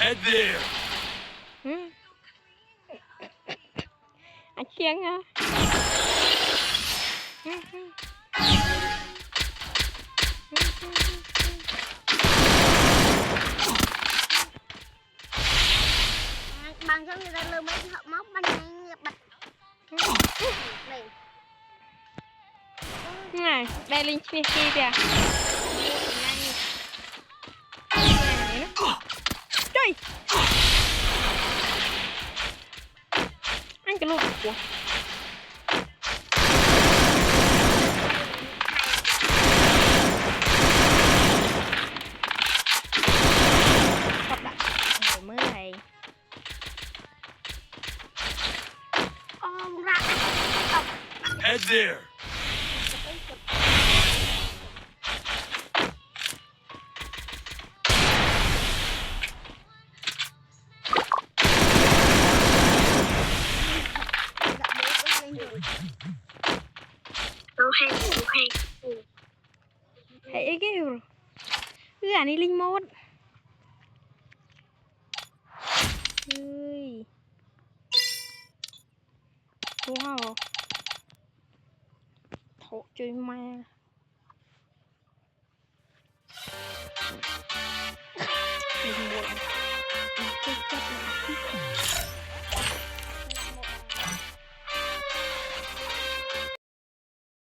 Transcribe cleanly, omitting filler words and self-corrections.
Head there. Anh Kiên hả? Bằng cho người ta lừa mấy họ móc bánh này bật này đây linh chi kìa trời anh cái lụt của mới này Head there. hãy cái gà này linh mốt wow thổ chơi ma